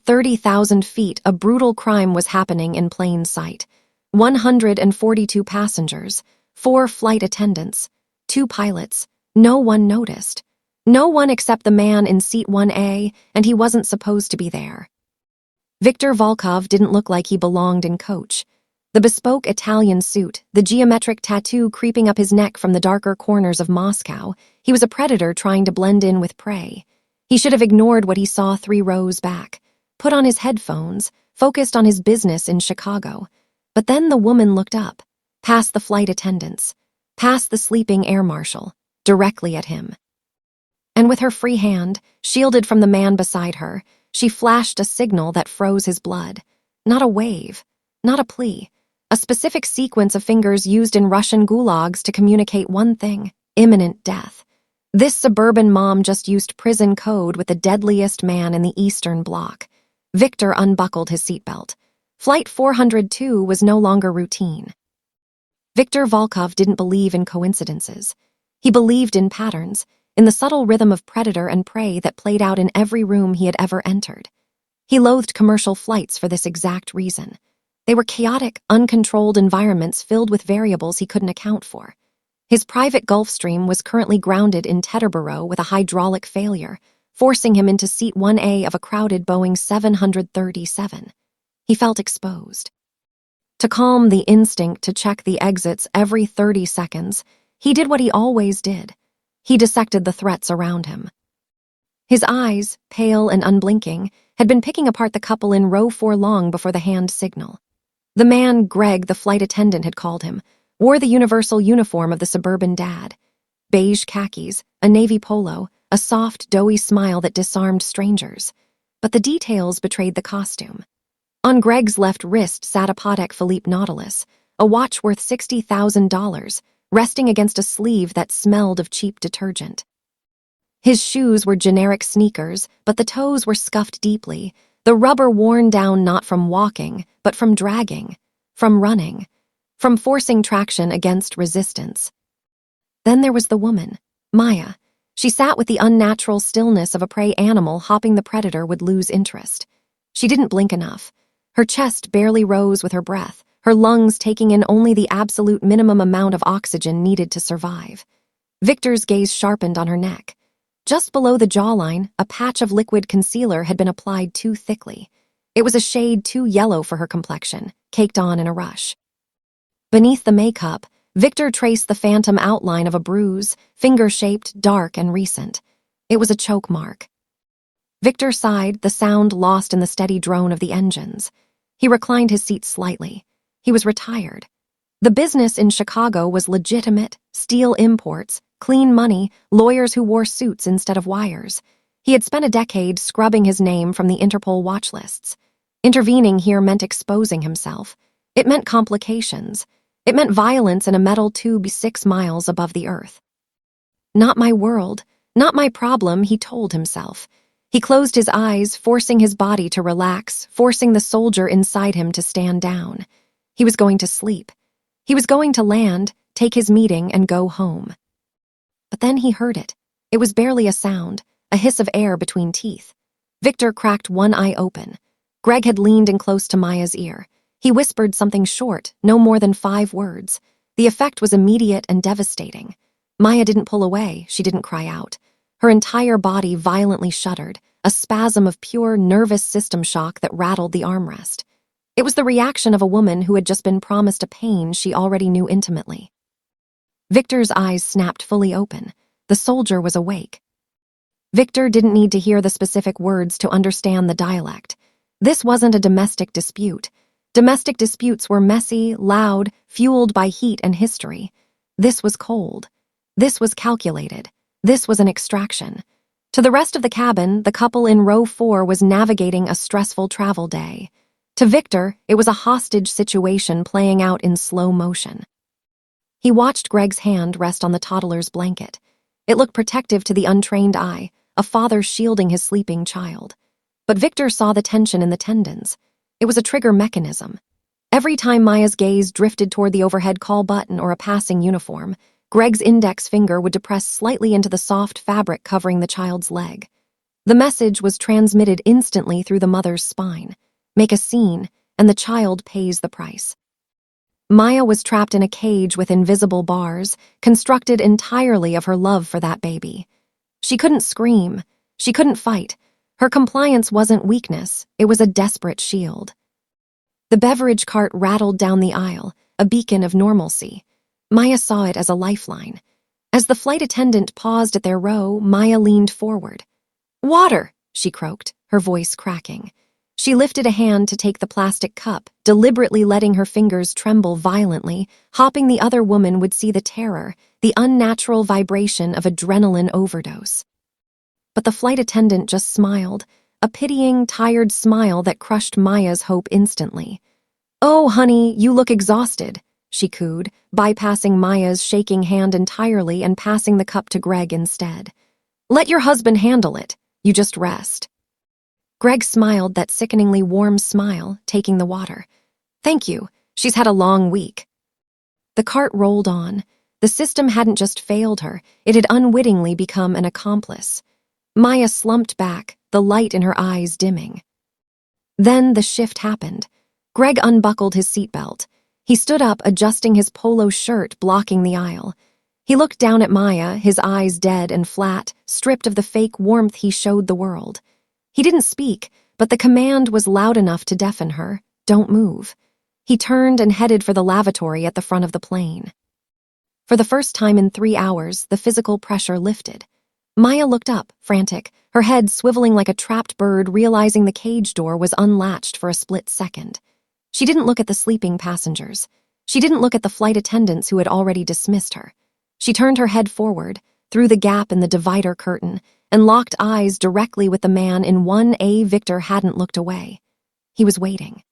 30,000 feet, a brutal crime was happening in plain sight. 142 passengers, 4 flight attendants, 2 pilots. No one noticed. No one except the man in seat 1A, and he wasn't supposed to be there. Viktor Volkov didn't look like he belonged in coach. The bespoke Italian suit, the geometric tattoo creeping up his neck from the darker corners of Moscow, he was a predator trying to blend in with prey. He should have ignored what he saw 3 rows back, put on his headphones, focused on his business in Chicago. But then the woman looked up, past the flight attendants, past the sleeping air marshal, directly at him. And with her free hand, shielded from the man beside her, she flashed a signal that froze his blood. Not a wave, not a plea, a specific sequence of fingers used in Russian gulags to communicate one thing: imminent death. This suburban mom just used prison code with the deadliest man in the Eastern Bloc. Viktor unbuckled his seatbelt. Flight 402 was no longer routine. Viktor Volkov didn't believe in coincidences. He believed in patterns, in the subtle rhythm of predator and prey that played out in every room he had ever entered. He loathed commercial flights for this exact reason. They were chaotic, uncontrolled environments filled with variables he couldn't account for. His private Gulfstream was currently grounded in Teterboro with a hydraulic failure, forcing him into seat 1A of a crowded Boeing 737. He felt exposed. To calm the instinct to check the exits every 30 seconds, he did what he always did. He dissected the threats around him. His eyes, pale and unblinking, had been picking apart the couple in row 4 long before the hand signal. The man Greg, the flight attendant, had called him, wore the universal uniform of the suburban dad. Beige khakis, a navy polo, a soft, doughy smile that disarmed strangers. But the details betrayed the costume. On Greg's left wrist sat a Patek Philippe Nautilus, a watch worth $60,000, resting against a sleeve that smelled of cheap detergent. His shoes were generic sneakers, but the toes were scuffed deeply, the rubber worn down not from walking, but from dragging, from running, from forcing traction against resistance. Then there was the woman, Maya. She sat with the unnatural stillness of a prey animal hoping the predator would lose interest. She didn't blink enough. Her chest barely rose with her breath, her lungs taking in only the absolute minimum amount of oxygen needed to survive. Viktor's gaze sharpened on her neck. Just below the jawline, a patch of liquid concealer had been applied too thickly. It was a shade too yellow for her complexion, caked on in a rush. Beneath the makeup, Viktor traced the phantom outline of a bruise, finger-shaped, dark, and recent. It was a choke mark. Viktor sighed, the sound lost in the steady drone of the engines. He reclined his seat slightly. He was retired. The business in Chicago was legitimate, steel imports, clean money, lawyers who wore suits instead of wires. He had spent a decade scrubbing his name from the Interpol watch lists. Intervening here meant exposing himself. It meant complications. It meant violence in a metal tube 6 miles above the earth. Not my world, not my problem, he told himself. He closed his eyes, forcing his body to relax, forcing the soldier inside him to stand down. He was going to sleep. He was going to land, take his meeting, and go home. But then he heard it. It was barely a sound, a hiss of air between teeth. Viktor cracked one eye open. Greg had leaned in close to Maya's ear. He whispered something short, no more than 5 words. The effect was immediate and devastating. Maya didn't pull away, she didn't cry out. Her entire body violently shuddered, a spasm of pure nervous system shock that rattled the armrest. It was the reaction of a woman who had just been promised a pain she already knew intimately. Viktor's eyes snapped fully open. The soldier was awake. Viktor didn't need to hear the specific words to understand the dialect. This wasn't a domestic dispute. Domestic disputes were messy, loud, fueled by heat and history. This was cold. This was calculated. This was an extraction. To the rest of the cabin, the couple in row 4 was navigating a stressful travel day. To Viktor, it was a hostage situation playing out in slow motion. He watched Greg's hand rest on the toddler's blanket. It looked protective to the untrained eye, a father shielding his sleeping child. But Viktor saw the tension in the tendons. It was a trigger mechanism. Every time Maya's gaze drifted toward the overhead call button or a passing uniform, Greg's index finger would depress slightly into the soft fabric covering the child's leg. The message was transmitted instantly through the mother's spine. Make a scene, and the child pays the price. Maya was trapped in a cage with invisible bars, constructed entirely of her love for that baby. She couldn't scream. She couldn't fight. Her compliance wasn't weakness, it was a desperate shield. The beverage cart rattled down the aisle, a beacon of normalcy. Maya saw it as a lifeline. As the flight attendant paused at their row, Maya leaned forward. "Water," she croaked, her voice cracking. She lifted a hand to take the plastic cup, deliberately letting her fingers tremble violently, hoping the other woman would see the terror, the unnatural vibration of adrenaline overdose. But the flight attendant just smiled, a pitying, tired smile that crushed Maya's hope instantly. "Oh, honey, you look exhausted," she cooed, bypassing Maya's shaking hand entirely and passing the cup to Greg instead. "Let your husband handle it. You just rest." Greg smiled that sickeningly warm smile, taking the water. "Thank you. She's had a long week." The cart rolled on. The system hadn't just failed her, it had unwittingly become an accomplice. Maya slumped back, the light in her eyes dimming. Then the shift happened. Greg unbuckled his seatbelt. He stood up, adjusting his polo shirt, blocking the aisle. He looked down at Maya, his eyes dead and flat, stripped of the fake warmth he showed the world. He didn't speak, but the command was loud enough to deafen her. "Don't move." He turned and headed for the lavatory at the front of the plane. For the first time in 3 hours, the physical pressure lifted. Maya looked up, frantic, her head swiveling like a trapped bird, realizing the cage door was unlatched for a split second. She didn't look at the sleeping passengers. She didn't look at the flight attendants who had already dismissed her. She turned her head forward, through the gap in the divider curtain, and locked eyes directly with the man in 1A. Victor hadn't looked away. He was waiting.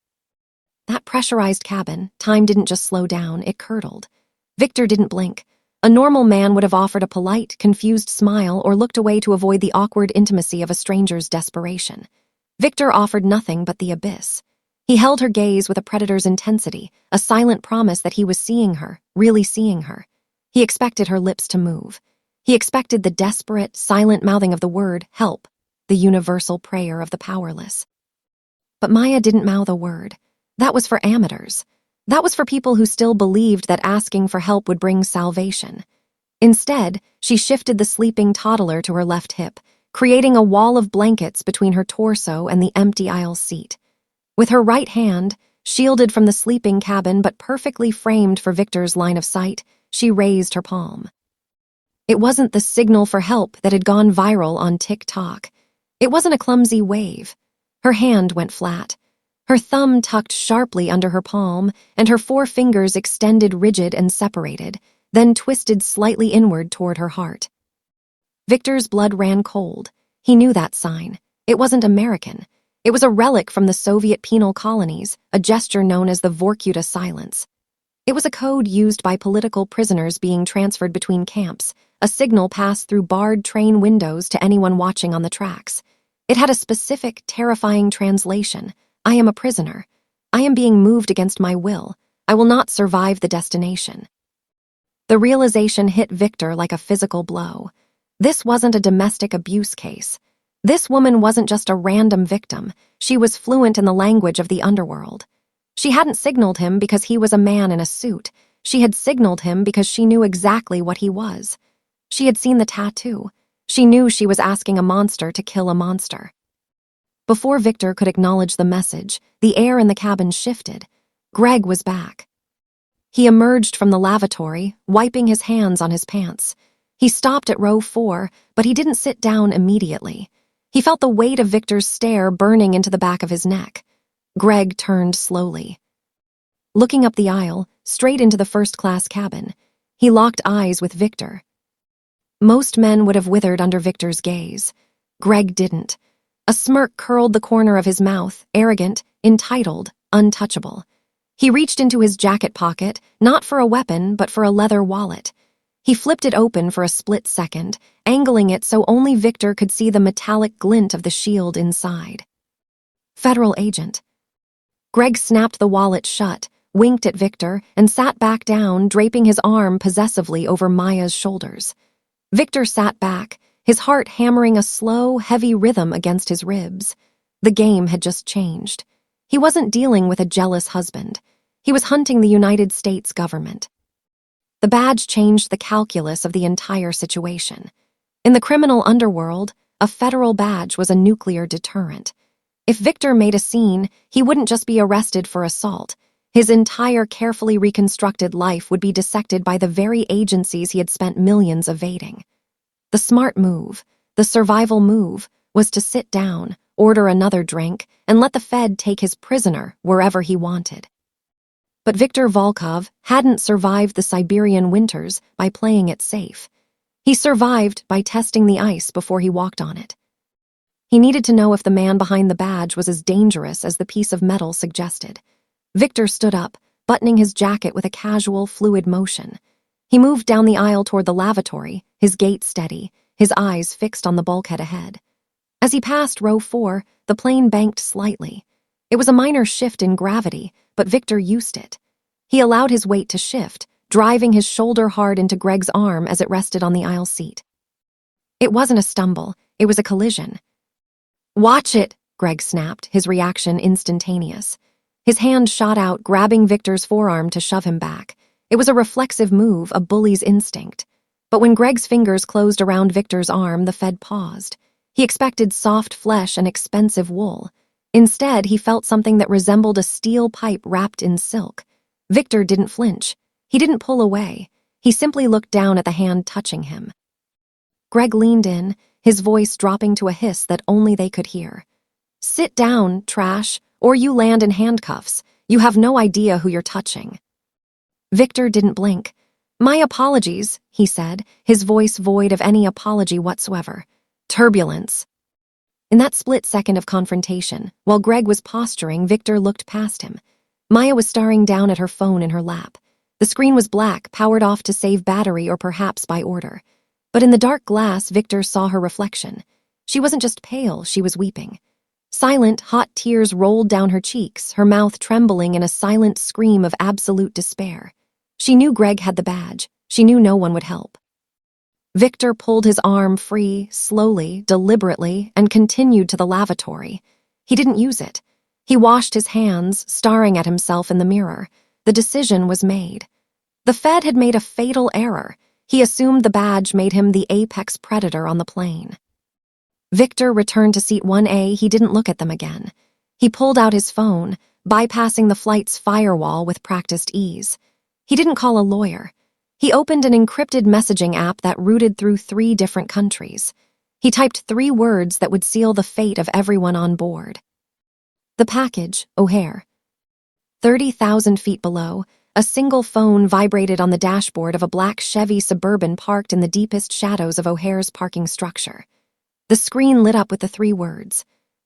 That pressurized cabin, time didn't just slow down, it curdled. Victor didn't blink. A normal man would have offered a polite, confused smile or looked away to avoid the awkward intimacy of a stranger's desperation. Victor offered nothing but the abyss. He held her gaze with a predator's intensity, a silent promise that he was seeing her, really seeing her. He expected her lips to move. He expected the desperate, silent mouthing of the word, help, the universal prayer of the powerless. But Maya didn't mouth a word. That was for amateurs. That was for people who still believed that asking for help would bring salvation. Instead, she shifted the sleeping toddler to her left hip, creating a wall of blankets between her torso and the empty aisle seat. With her right hand, shielded from the sleeping cabin but perfectly framed for Victor's line of sight, she raised her palm. It wasn't the signal for help that had gone viral on TikTok. It wasn't a clumsy wave. Her hand went flat. Her thumb tucked sharply under her palm, and her 4 fingers extended rigid and separated, then twisted slightly inward toward her heart. Victor's blood ran cold. He knew that sign. It wasn't American. It was a relic from the Soviet penal colonies, a gesture known as the Vorkuta silence. It was a code used by political prisoners being transferred between camps, a signal passed through barred train windows to anyone watching on the tracks. It had a specific, terrifying translation. I am a prisoner. I am being moved against my will. I will not survive the destination. The realization hit Victor like a physical blow. This wasn't a domestic abuse case. This woman wasn't just a random victim. She was fluent in the language of the underworld. She hadn't signaled him because he was a man in a suit. She had signaled him because she knew exactly what he was. She had seen the tattoo. She knew she was asking a monster to kill a monster. Before Victor could acknowledge the message, the air in the cabin shifted. Greg was back. He emerged from the lavatory, wiping his hands on his pants. He stopped at row 4, but he didn't sit down immediately. He felt the weight of Victor's stare burning into the back of his neck. Greg turned slowly. Looking up the aisle, straight into the first-class cabin, he locked eyes with Victor. Most men would have withered under Victor's gaze. Greg didn't. A smirk curled the corner of his mouth, arrogant, entitled, untouchable. He reached into his jacket pocket, not for a weapon, but for a leather wallet. He flipped it open for a split second, angling it so only Victor could see the metallic glint of the shield inside. Federal agent. Greg snapped the wallet shut, winked at Victor, and sat back down, draping his arm possessively over Maya's shoulders. Victor sat back, his heart hammering a slow, heavy rhythm against his ribs. The game had just changed. He wasn't dealing with a jealous husband. He was hunting the United States government. The badge changed the calculus of the entire situation. In the criminal underworld, a federal badge was a nuclear deterrent. If Victor made a scene, he wouldn't just be arrested for assault. His entire carefully reconstructed life would be dissected by the very agencies he had spent millions evading. The smart move, the survival move, was to sit down, order another drink, and let the Fed take his prisoner wherever he wanted. But Viktor Volkov hadn't survived the Siberian winters by playing it safe. He survived by testing the ice before he walked on it. He needed to know if the man behind the badge was as dangerous as the piece of metal suggested. Victor stood up, buttoning his jacket with a casual, fluid motion. He moved down the aisle toward the lavatory, his gait steady, his eyes fixed on the bulkhead ahead. As he passed row 4, the plane banked slightly. It was a minor shift in gravity, but Victor used it. He allowed his weight to shift, driving his shoulder hard into Greg's arm as it rested on the aisle seat. It wasn't a stumble, it was a collision. "Watch it," Greg snapped, his reaction instantaneous. His hand shot out, grabbing Victor's forearm to shove him back. It was a reflexive move, a bully's instinct. But when Greg's fingers closed around Victor's arm, the Fed paused. He expected soft flesh and expensive wool. Instead, he felt something that resembled a steel pipe wrapped in silk. Victor didn't flinch. He didn't pull away. He simply looked down at the hand touching him. Greg leaned in, his voice dropping to a hiss that only they could hear. "Sit down, trash, or you land in handcuffs. You have no idea who you're touching." Victor didn't blink. "My apologies," he said, his voice void of any apology whatsoever. "Turbulence." In that split second of confrontation, while Greg was posturing, Victor looked past him. Maya was staring down at her phone in her lap. The screen was black, powered off to save battery or perhaps by order. But in the dark glass, Victor saw her reflection. She wasn't just pale, she was weeping. Silent, hot tears rolled down her cheeks, her mouth trembling in a silent scream of absolute despair. She knew Greg had the badge. She knew no one would help. Victor pulled his arm free, slowly, deliberately, and continued to the lavatory. He didn't use it. He washed his hands, staring at himself in the mirror. The decision was made. The Fed had made a fatal error. He assumed the badge made him the apex predator on the plane. Victor returned to seat 1A. He didn't look at them again. He pulled out his phone, bypassing the flight's firewall with practiced ease. He didn't call a lawyer. He opened an encrypted messaging app that routed through 3 different countries. He typed 3 words that would seal the fate of everyone on board. The package, O'Hare. 30,000 feet below, a single phone vibrated on the dashboard of a black Chevy Suburban parked in the deepest shadows of O'Hare's parking structure. The screen lit up with the 3 words.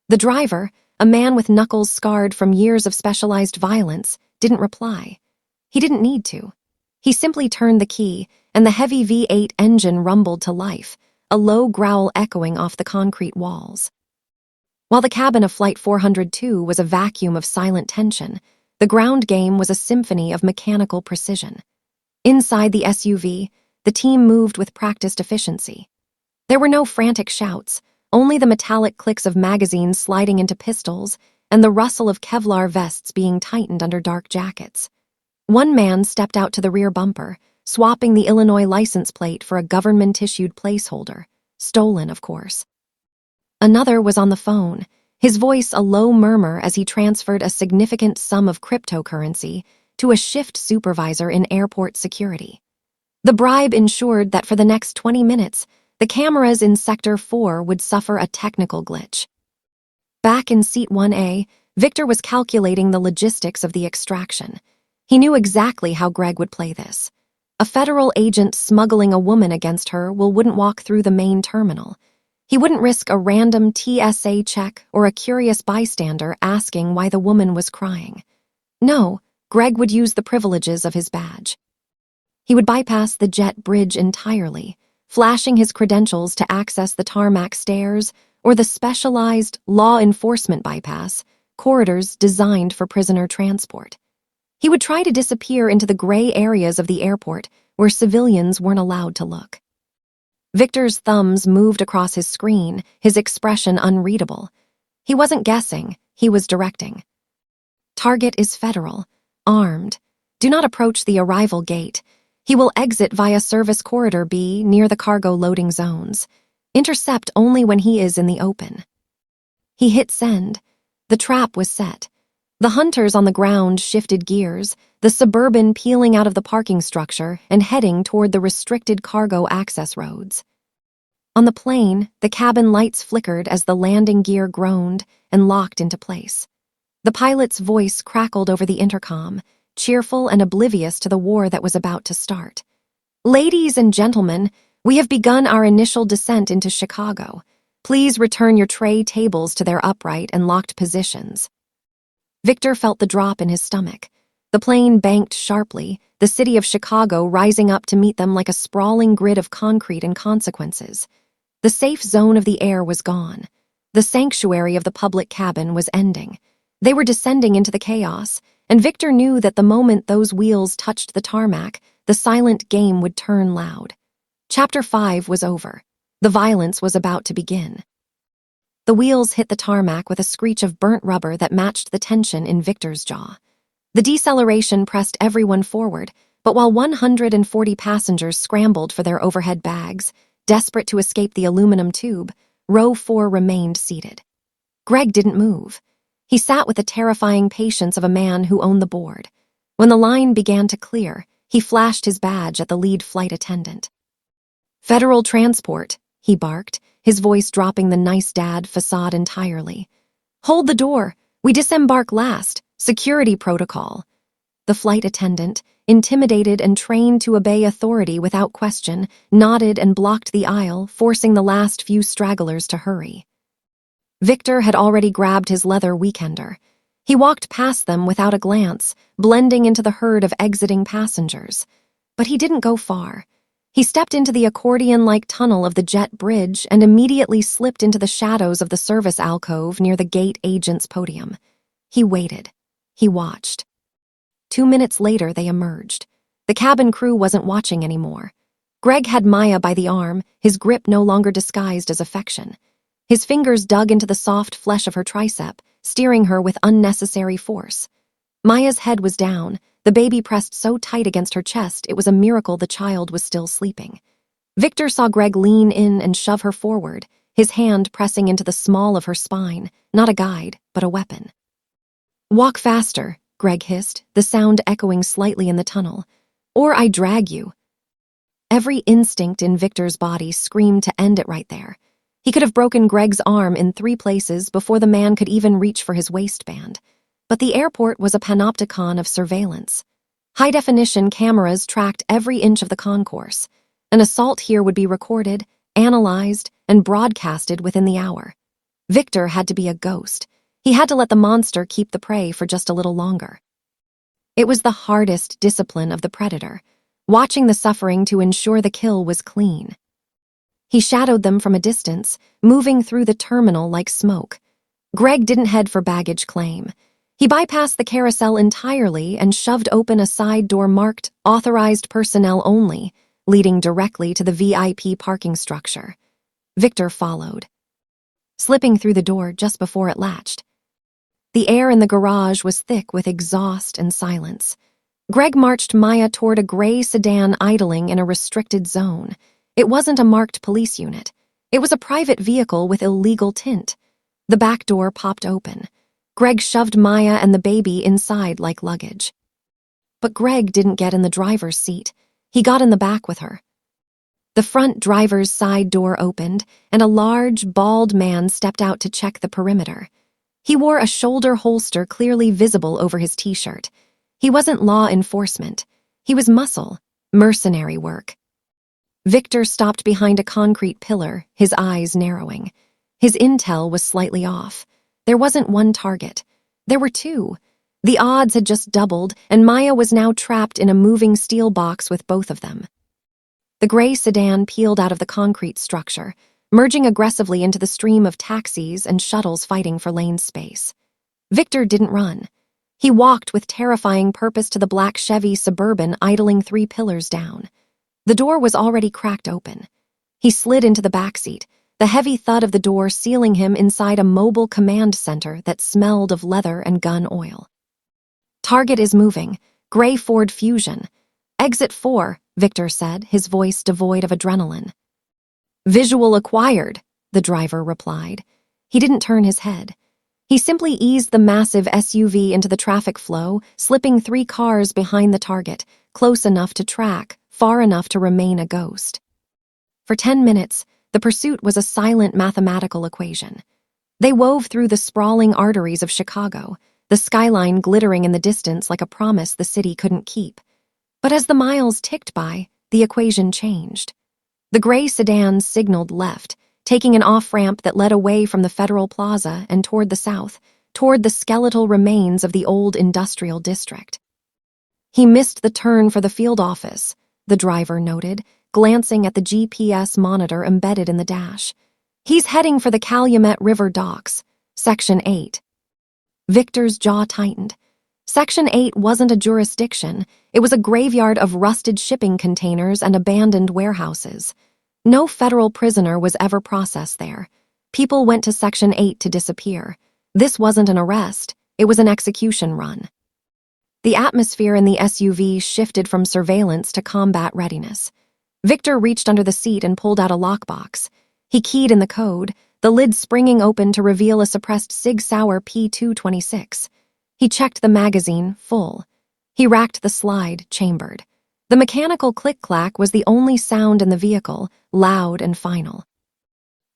The driver, a man with knuckles scarred from years of specialized violence, didn't reply. He didn't need to. He simply turned the key, and the heavy V8 engine rumbled to life, a low growl echoing off the concrete walls. While the cabin of Flight 402 was a vacuum of silent tension, the ground game was a symphony of mechanical precision. Inside the SUV, the team moved with practiced efficiency. There were no frantic shouts, only the metallic clicks of magazines sliding into pistols and the rustle of Kevlar vests being tightened under dark jackets. One man stepped out to the rear bumper, swapping the Illinois license plate for a government-issued placeholder. Stolen, of course. Another was on the phone, his voice a low murmur as he transferred a significant sum of cryptocurrency to a shift supervisor in airport security. The bribe ensured that for the next 20 minutes, the cameras in Sector 4 would suffer a technical glitch. Back in Seat 1A, Victor was calculating the logistics of the extraction. He knew exactly how Greg would play this. A federal agent smuggling a woman against her wouldn't walk through the main terminal. He wouldn't risk a random TSA check or a curious bystander asking why the woman was crying. No, Greg would use the privileges of his badge. He would bypass the jet bridge entirely, flashing his credentials to access the tarmac stairs or the specialized law enforcement bypass, corridors designed for prisoner transport. He would try to disappear into the gray areas of the airport where civilians weren't allowed to look. Victor's thumbs moved across his screen, his expression unreadable. He wasn't guessing, he was directing. Target is federal, armed. Do not approach the arrival gate. He will exit via Service Corridor B near the cargo loading zones. Intercept only when he is in the open. He hit send. The trap was set. The hunters on the ground shifted gears, the Suburban peeling out of the parking structure and heading toward the restricted cargo access roads. On the plane, the cabin lights flickered as the landing gear groaned and locked into place. The pilot's voice crackled over the intercom, cheerful and oblivious to the war that was about to start. "Ladies and gentlemen, we have begun our initial descent into Chicago. Please return your tray tables to their upright and locked positions." Victor felt the drop in his stomach. The plane banked sharply, the city of Chicago rising up to meet them like a sprawling grid of concrete and consequences. The safe zone of the air was gone. The sanctuary of the public cabin was ending. They were descending into the chaos, and Victor knew that the moment those wheels touched the tarmac, the silent game would turn loud. Chapter 5 was over. The violence was about to begin. The wheels hit the tarmac with a screech of burnt rubber that matched the tension in Victor's jaw. The deceleration pressed everyone forward, but while 140 passengers scrambled for their overhead bags, desperate to escape the aluminum tube, row 4 remained seated. Greg didn't move. He sat with the terrifying patience of a man who owned the board. When the line began to clear, he flashed his badge at the lead flight attendant. "Federal transport," he barked, his voice dropping the nice dad facade entirely. "Hold the door. We disembark last. Security protocol." The flight attendant, intimidated and trained to obey authority without question, nodded and blocked the aisle, forcing the last few stragglers to hurry. Victor had already grabbed his leather weekender. He walked past them without a glance, blending into the herd of exiting passengers. But he didn't go far. He stepped into the accordion-like tunnel of the jet bridge and immediately slipped into the shadows of the service alcove near the gate agent's podium. He waited. He watched. 2 minutes later, they emerged. The cabin crew wasn't watching anymore. Greg had Maya by the arm, his grip no longer disguised as affection. His fingers dug into the soft flesh of her tricep, steering her with unnecessary force. Maya's head was down, the baby pressed so tight against her chest it was a miracle the child was still sleeping. Victor saw Greg lean in and shove her forward, his hand pressing into the small of her spine, not a guide, but a weapon. "Walk faster," Greg hissed, the sound echoing slightly in the tunnel. "Or I drag you." Every instinct in Victor's body screamed to end it right there. He could have broken Greg's arm in 3 places before the man could even reach for his waistband. But the airport was a panopticon of surveillance. High-definition cameras tracked every inch of the concourse. An assault here would be recorded, analyzed, and broadcasted within the hour. Victor had to be a ghost. He had to let the monster keep the prey for just a little longer. It was the hardest discipline of the predator, watching the suffering to ensure the kill was clean. He shadowed them from a distance, moving through the terminal like smoke. Greg didn't head for baggage claim. He bypassed the carousel entirely and shoved open a side door marked "Authorized Personnel Only," leading directly to the VIP parking structure. Victor followed, slipping through the door just before it latched. The air in the garage was thick with exhaust and silence. Greg marched Maya toward a gray sedan idling in a restricted zone. It wasn't a marked police unit. It was a private vehicle with illegal tint. The back door popped open. Greg shoved Maya and the baby inside like luggage. But Greg didn't get in the driver's seat. He got in the back with her. The front driver's side door opened, and a large, bald man stepped out to check the perimeter. He wore a shoulder holster clearly visible over his t-shirt. He wasn't law enforcement. He was muscle, mercenary work. Victor stopped behind a concrete pillar, his eyes narrowing. His intel was slightly off. There wasn't one target. There were 2. The odds had just doubled, and Maya was now trapped in a moving steel box with both of them. The gray sedan peeled out of the concrete structure, merging aggressively into the stream of taxis and shuttles fighting for lane space. Victor didn't run. He walked with terrifying purpose to the black Chevy Suburban idling 3 pillars down. The door was already cracked open. He slid into the backseat, the heavy thud of the door sealing him inside a mobile command center that smelled of leather and gun oil. Target is moving. Gray Ford Fusion. Exit 4, Victor said, his voice devoid of adrenaline. Visual acquired, the driver replied. He didn't turn his head. He simply eased the massive SUV into the traffic flow, slipping 3 cars behind the target, close enough to track, far enough to remain a ghost. For 10 minutes, the pursuit was a silent mathematical equation. They wove through the sprawling arteries of Chicago, the skyline glittering in the distance like a promise the city couldn't keep. But as the miles ticked by, the equation changed. The gray sedan signaled left, taking an off-ramp that led away from the Federal Plaza and toward the south, toward the skeletal remains of the old industrial district. He missed the turn for the field office, the driver noted, glancing at the GPS monitor embedded in the dash. He's heading for the Calumet River docks, Section 8. Victor's jaw tightened. Section 8 wasn't a jurisdiction. It was a graveyard of rusted shipping containers and abandoned warehouses. No federal prisoner was ever processed there. People went to Section 8 to disappear. This wasn't an arrest. It was an execution run. The atmosphere in the SUV shifted from surveillance to combat readiness. Victor reached under the seat and pulled out a lockbox. He keyed in the code, the lid springing open to reveal a suppressed Sig Sauer P226. He checked the magazine, full. He racked the slide, chambered. The mechanical click-clack was the only sound in the vehicle, loud and final.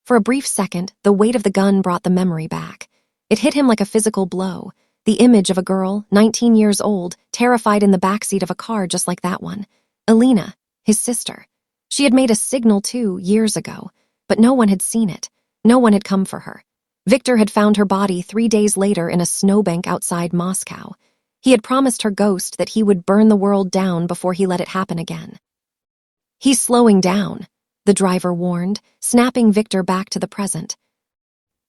For a brief second, the weight of the gun brought the memory back. It hit him like a physical blow. The image of a girl, 19 years old, terrified in the backseat of a car just like that one. Alina, his sister. She had made a signal too, years ago, but no one had seen it. No one had come for her. Victor had found her body 3 days later in a snowbank outside Moscow. He had promised her ghost that he would burn the world down before he let it happen again. He's slowing down, the driver warned, snapping Victor back to the present.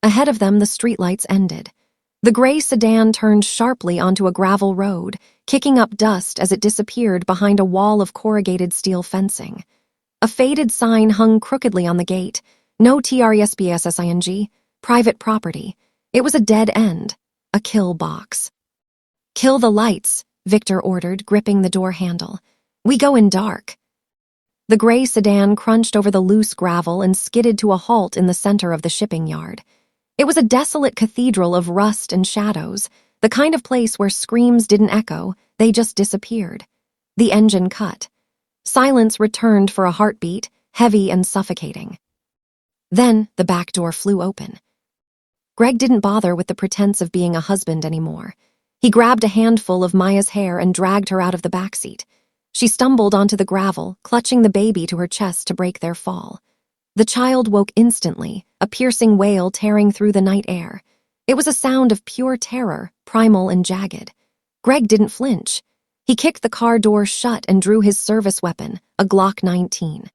Ahead of them, the streetlights ended. The gray sedan turned sharply onto a gravel road, kicking up dust as it disappeared behind a wall of corrugated steel fencing. A faded sign hung crookedly on the gate. No TRESPSSING, private property. It was a dead end, a kill box. Kill the lights, Victor ordered, gripping the door handle. We go in dark. The gray sedan crunched over the loose gravel and skidded to a halt in the center of the shipping yard. It was a desolate cathedral of rust and shadows, the kind of place where screams didn't echo, they just disappeared. The engine cut. Silence returned for a heartbeat, heavy and suffocating. Then the back door flew open. Greg didn't bother with the pretense of being a husband anymore. He grabbed a handful of Maya's hair and dragged her out of the backseat. She stumbled onto the gravel, clutching the baby to her chest to break their fall. The child woke instantly, a piercing wail tearing through the night air. It was a sound of pure terror, primal and jagged. Greg didn't flinch. He kicked the car door shut and drew his service weapon, a Glock 19.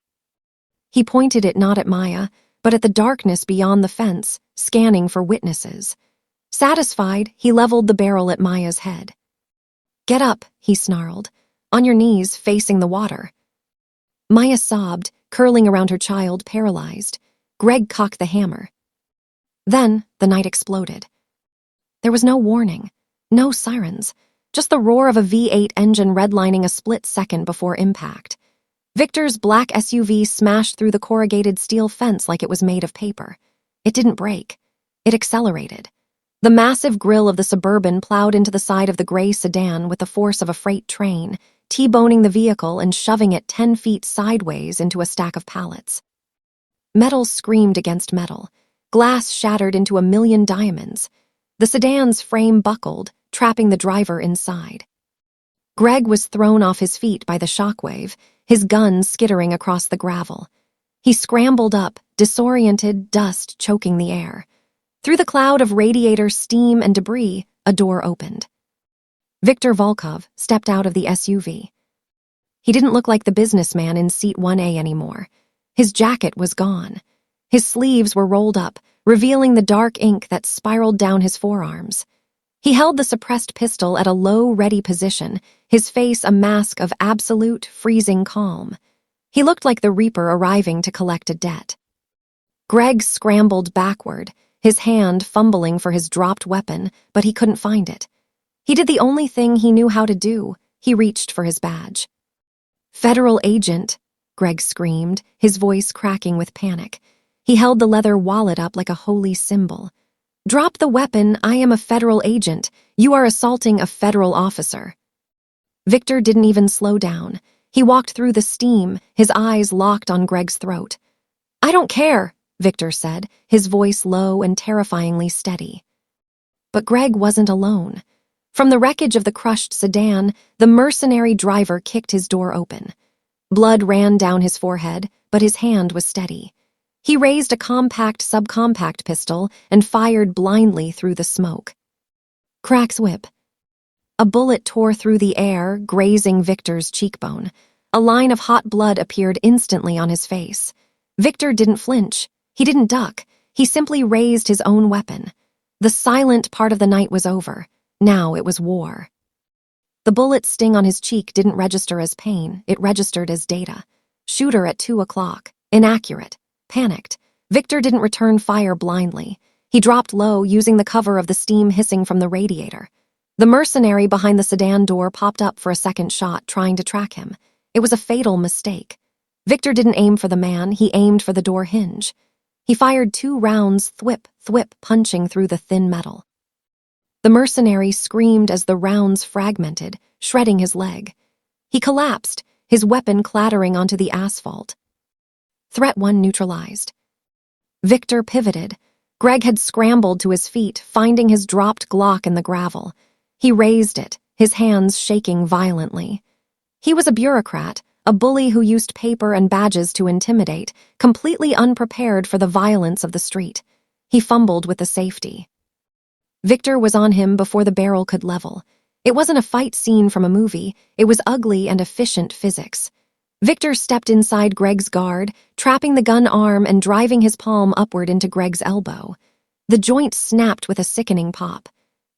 He pointed it not at Maya, but at the darkness beyond the fence, scanning for witnesses. Satisfied, he leveled the barrel at Maya's head. Get up, he snarled. On your knees, facing the water. Maya sobbed, curling around her child, paralyzed. Greg cocked the hammer. Then, the night exploded. There was no warning, no sirens, just the roar of a V8 engine redlining a split second before impact. Victor's black SUV smashed through the corrugated steel fence like it was made of paper. It didn't break. It accelerated. The massive grille of the Suburban plowed into the side of the gray sedan with the force of a freight train, T-boning the vehicle and shoving it 10 feet sideways into a stack of pallets. Metal screamed against metal. Glass shattered into a million diamonds. The sedan's frame buckled, trapping the driver inside. Greg was thrown off his feet by the shockwave, his gun skittering across the gravel. He scrambled up, disoriented, dust choking the air. Through the cloud of radiator steam and debris, a door opened. Viktor Volkov stepped out of the SUV. He didn't look like the businessman in seat 1A anymore. His jacket was gone. His sleeves were rolled up, revealing the dark ink that spiraled down his forearms. He held the suppressed pistol at a low, ready position, his face a mask of absolute, freezing calm. He looked like the Reaper arriving to collect a debt. Greg scrambled backward, his hand fumbling for his dropped weapon, but he couldn't find it. He did the only thing he knew how to do. He reached for his badge. "Federal agent," Greg screamed, his voice cracking with panic. He held the leather wallet up like a holy symbol. "Drop the weapon, I am a federal agent. You are assaulting a federal officer." Victor didn't even slow down. He walked through the steam, his eyes locked on Greg's throat. "I don't care," Victor said, his voice low and terrifyingly steady. But Greg wasn't alone. From the wreckage of the crushed sedan, the mercenary driver kicked his door open. Blood ran down his forehead, but his hand was steady. He raised a compact subcompact pistol and fired blindly through the smoke. Cracks whip. A bullet tore through the air, grazing Victor's cheekbone. A line of hot blood appeared instantly on his face. Victor didn't flinch. He didn't duck. He simply raised his own weapon. The silent part of the night was over. Now it was war. The bullet's sting on his cheek didn't register as pain. It registered as data. Shooter at 2 o'clock. Inaccurate. Panicked. Victor didn't return fire blindly. He dropped low, using the cover of the steam hissing from the radiator. The mercenary behind the sedan door popped up for a second shot, trying to track him. It was a fatal mistake. Victor didn't aim for the man, he aimed for the door hinge. He fired 2 rounds, thwip, thwip, punching through the thin metal. The mercenary screamed as the rounds fragmented, shredding his leg. He collapsed, his weapon clattering onto the asphalt. Threat 1 neutralized. Victor pivoted. Greg had scrambled to his feet, finding his dropped Glock in the gravel. He raised it, his hands shaking violently. He was a bureaucrat, a bully who used paper and badges to intimidate, completely unprepared for the violence of the street. He fumbled with the safety. Victor was on him before the barrel could level. It wasn't a fight scene from a movie, it was ugly and efficient physics. Victor stepped inside Greg's guard, trapping the gun arm and driving his palm upward into Greg's elbow. The joint snapped with a sickening pop.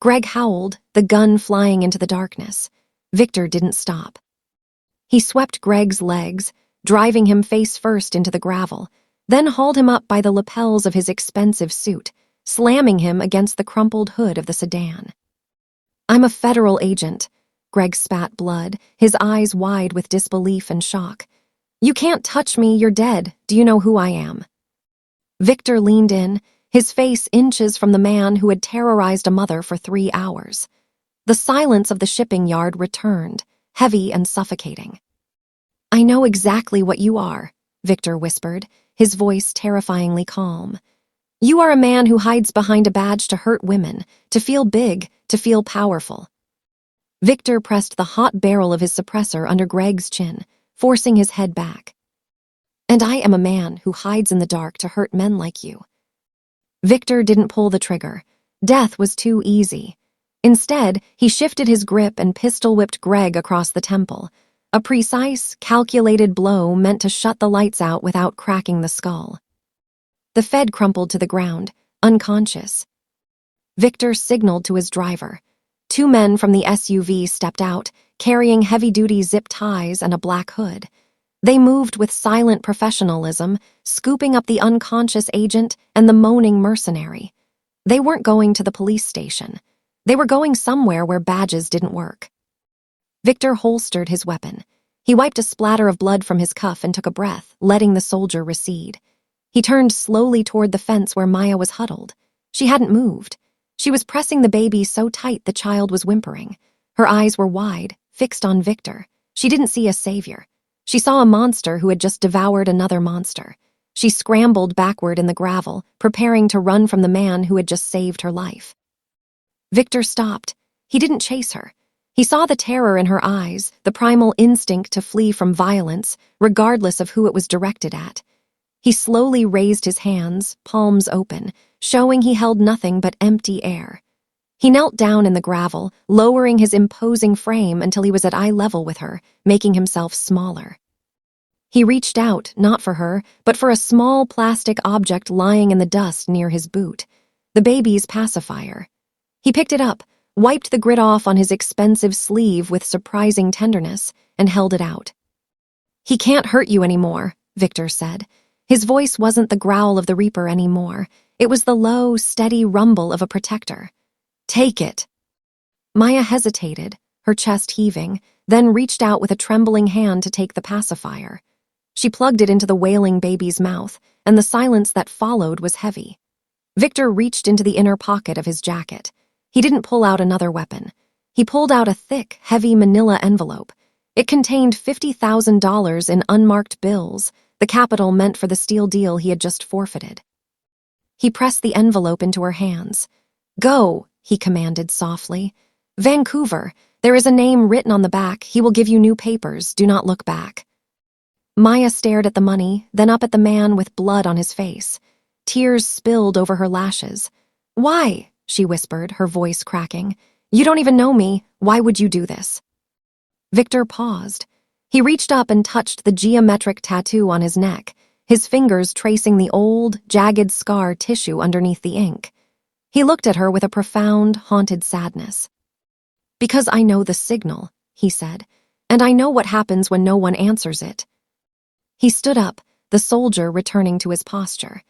Greg howled, the gun flying into the darkness. Victor didn't stop. He swept Greg's legs, driving him face first into the gravel, then hauled him up by the lapels of his expensive suit, slamming him against the crumpled hood of the sedan. "I'm a federal agent." Greg spat blood, his eyes wide with disbelief and shock. "You can't touch me, you're dead. Do you know who I am?" Victor leaned in, his face inches from the man who had terrorized a mother for 3 hours. The silence of the shipping yard returned, heavy and suffocating. "I know exactly what you are," Victor whispered, his voice terrifyingly calm. "You are a man who hides behind a badge to hurt women, to feel big, to feel powerful." Victor pressed the hot barrel of his suppressor under Greg's chin, forcing his head back. "And I am a man who hides in the dark to hurt men like you." Victor didn't pull the trigger. Death was too easy. Instead, he shifted his grip and pistol-whipped Greg across the temple. A precise, calculated blow meant to shut the lights out without cracking the skull. The Fed crumpled to the ground, unconscious. Victor signaled to his driver. 2 men from the SUV stepped out, carrying heavy-duty zip ties and a black hood. They moved with silent professionalism, scooping up the unconscious agent and the moaning mercenary. They weren't going to the police station. They were going somewhere where badges didn't work. Victor holstered his weapon. He wiped a splatter of blood from his cuff and took a breath, letting the soldier recede. He turned slowly toward the fence where Maya was huddled. She hadn't moved. She was pressing the baby so tight the child was whimpering. Her eyes were wide, fixed on Victor. She didn't see a savior. She saw a monster who had just devoured another monster. She scrambled backward in the gravel, preparing to run from the man who had just saved her life. Victor stopped. He didn't chase her. He saw the terror in her eyes, the primal instinct to flee from violence, regardless of who it was directed at. He slowly raised his hands, palms open, showing he held nothing but empty air. He knelt down in the gravel, lowering his imposing frame until he was at eye level with her, making himself smaller. He reached out, not for her, but for a small plastic object lying in the dust near his boot, the baby's pacifier. He picked it up, wiped the grit off on his expensive sleeve with surprising tenderness, and held it out. "He can't hurt you anymore," Victor said. His voice wasn't the growl of the Reaper anymore. It was the low, steady rumble of a protector. "Take it." Maya hesitated, her chest heaving, then reached out with a trembling hand to take the pacifier. She plugged it into the wailing baby's mouth, and the silence that followed was heavy. Victor reached into the inner pocket of his jacket. He didn't pull out another weapon. He pulled out a thick, heavy manila envelope. It contained $50,000 in unmarked bills, the capital meant for the steel deal he had just forfeited. He pressed the envelope into her hands. "Go," he commanded softly. "Vancouver. There is a name written on the back. He will give you new papers. Do not look back." Maya stared at the money, then up at the man with blood on his face. Tears spilled over her lashes. "Why?" she whispered, her voice cracking. "You don't even know me. Why would you do this?" Victor paused. He reached up and touched the geometric tattoo on his neck, his fingers tracing the old, jagged scar tissue underneath the ink. He looked at her with a profound, haunted sadness. "Because I know the signal," he said, "and I know what happens when no one answers it." He stood up, the soldier returning to his posture.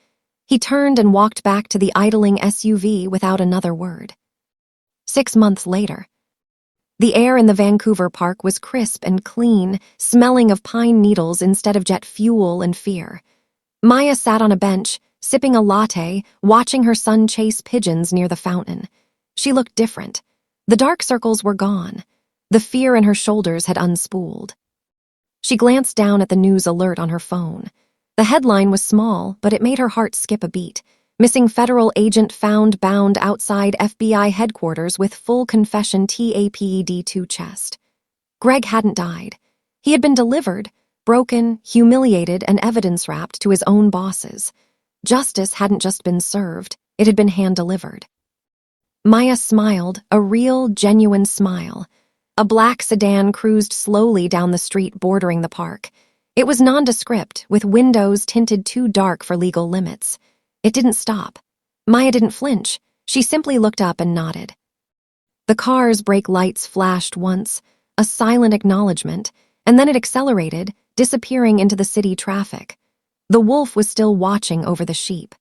He turned and walked back to the idling SUV without another word. 6 months later. The air in the Vancouver park was crisp and clean, smelling of pine needles instead of jet fuel and fear. Maya sat on a bench, sipping a latte, watching her son chase pigeons near the fountain. She looked different. The dark circles were gone. The fear in her shoulders had unspooled. She glanced down at the news alert on her phone. The headline was small, but it made her heart skip a beat. Missing federal agent found bound outside FBI headquarters with full confession TAPED-2 chest. Greg hadn't died. He had been delivered, broken, humiliated, and evidence-wrapped to his own bosses. Justice hadn't just been served, it had been hand-delivered. Maya smiled, a real, genuine smile. A black sedan cruised slowly down the street bordering the park. It was nondescript, with windows tinted too dark for legal limits. It didn't stop. Maya didn't flinch. She simply looked up and nodded. The car's brake lights flashed once, a silent acknowledgement, and then it accelerated, disappearing into the city traffic. The wolf was still watching over the sheep.